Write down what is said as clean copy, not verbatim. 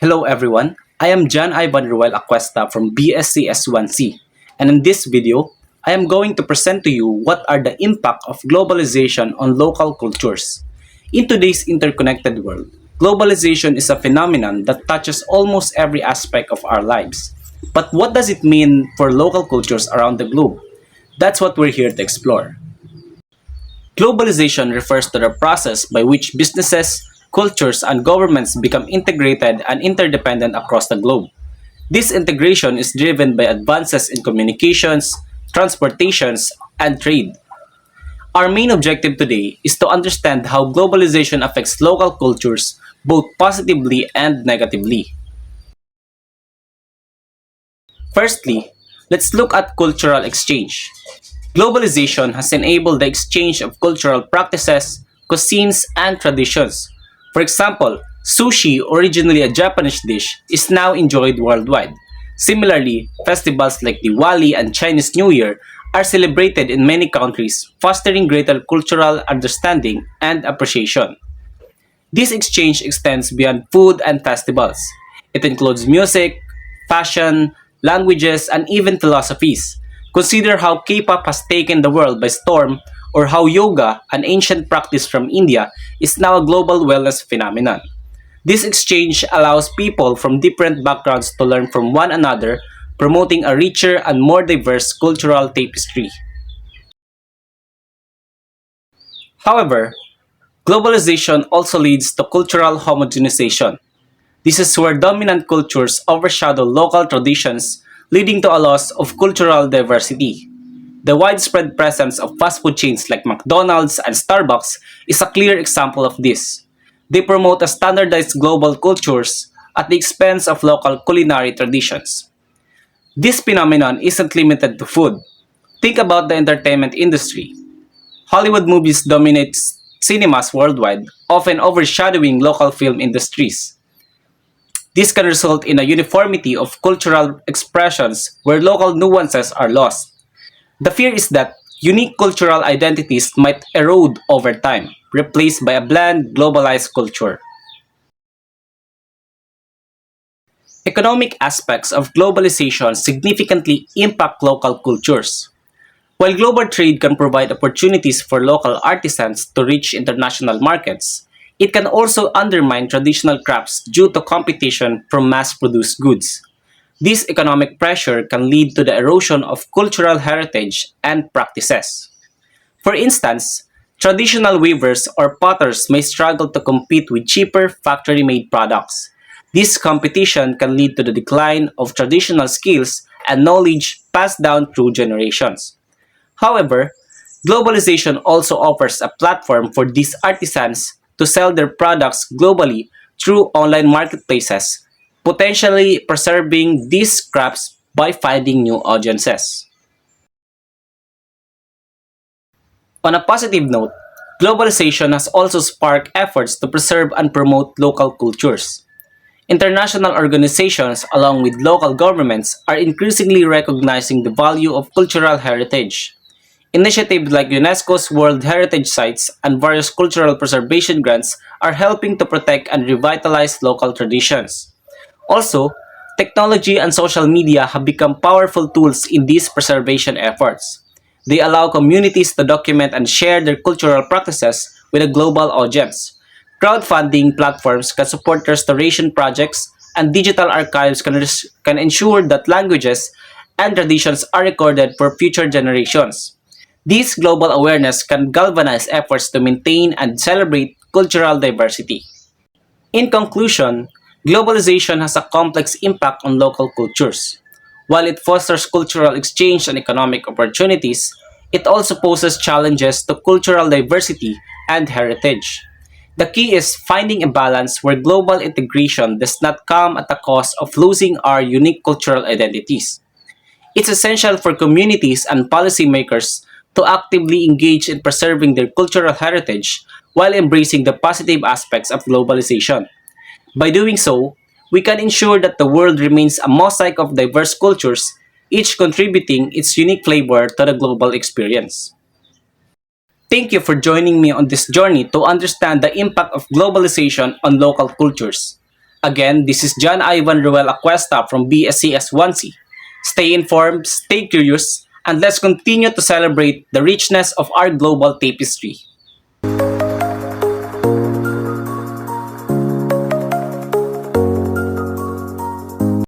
Hello everyone, I am John Ivan Ruel Acuesta from BSCS1C, and in this video, I am going to present to you what are the impact of globalization on local cultures. In today's interconnected world, globalization is a phenomenon that touches almost every aspect of our lives. But what does it mean for local cultures around the globe? That's what we're here to explore. Globalization refers to the process by which businesses, cultures, and governments become integrated and interdependent across the globe. This integration is driven by advances in communications, transportations, and trade. Our main objective today is to understand how globalization affects local cultures both positively and negatively. Firstly, let's look at cultural exchange. Globalization has enabled the exchange of cultural practices, cuisines, and traditions. For example, sushi, originally a Japanese dish, is now enjoyed worldwide. Similarly, festivals like Diwali and Chinese New Year are celebrated in many countries, fostering greater cultural understanding and appreciation. This exchange extends beyond food and festivals. It includes music, fashion, languages, and even philosophies. Consider how K-pop has taken the world by storm, or how yoga, an ancient practice from India, is now a global wellness phenomenon. This exchange allows people from different backgrounds to learn from one another, promoting a richer and more diverse cultural tapestry. However, globalization also leads to cultural homogenization. This is where dominant cultures overshadow local traditions, leading to a loss of cultural diversity. The widespread presence of fast food chains like McDonald's and Starbucks is a clear example of this. They promote a standardized global cultures at the expense of local culinary traditions. This phenomenon isn't limited to food. Think about the entertainment industry. Hollywood movies dominate cinemas worldwide, often overshadowing local film industries. This can result in a uniformity of cultural expressions where local nuances are lost. The fear is that unique cultural identities might erode over time, replaced by a bland, globalized culture. Economic aspects of globalization significantly impact local cultures. While global trade can provide opportunities for local artisans to reach international markets, it can also undermine traditional crafts due to competition from mass-produced goods. This economic pressure can lead to the erosion of cultural heritage and practices. For instance, traditional weavers or potters may struggle to compete with cheaper factory-made products. This competition can lead to the decline of traditional skills and knowledge passed down through generations. However, globalization also offers a platform for these artisans to sell their products globally through online marketplaces, potentially preserving these crafts by finding new audiences. On a positive note, globalization has also sparked efforts to preserve and promote local cultures. International organizations, along with local governments, are increasingly recognizing the value of cultural heritage. Initiatives like UNESCO's World Heritage Sites and various cultural preservation grants are helping to protect and revitalize local traditions. Also, technology and social media have become powerful tools in these preservation efforts. They allow communities to document and share their cultural practices with a global audience. Crowdfunding platforms can support restoration projects, and digital archives can ensure that languages and traditions are recorded for future generations. This global awareness can galvanize efforts to maintain and celebrate cultural diversity. In conclusion, globalization has a complex impact on local cultures. While it fosters cultural exchange and economic opportunities, it also poses challenges to cultural diversity and heritage. The key is finding a balance where global integration does not come at the cost of losing our unique cultural identities. It's essential for communities and policymakers to actively engage in preserving their cultural heritage while embracing the positive aspects of globalization. By doing so, we can ensure that the world remains a mosaic of diverse cultures, each contributing its unique flavor to the global experience. Thank you for joining me on this journey to understand the impact of globalization on local cultures. Again, this is John Ivan Ruel Acuesta from BSCS 1C. Stay informed, stay curious, and let's continue to celebrate the richness of our global tapestry.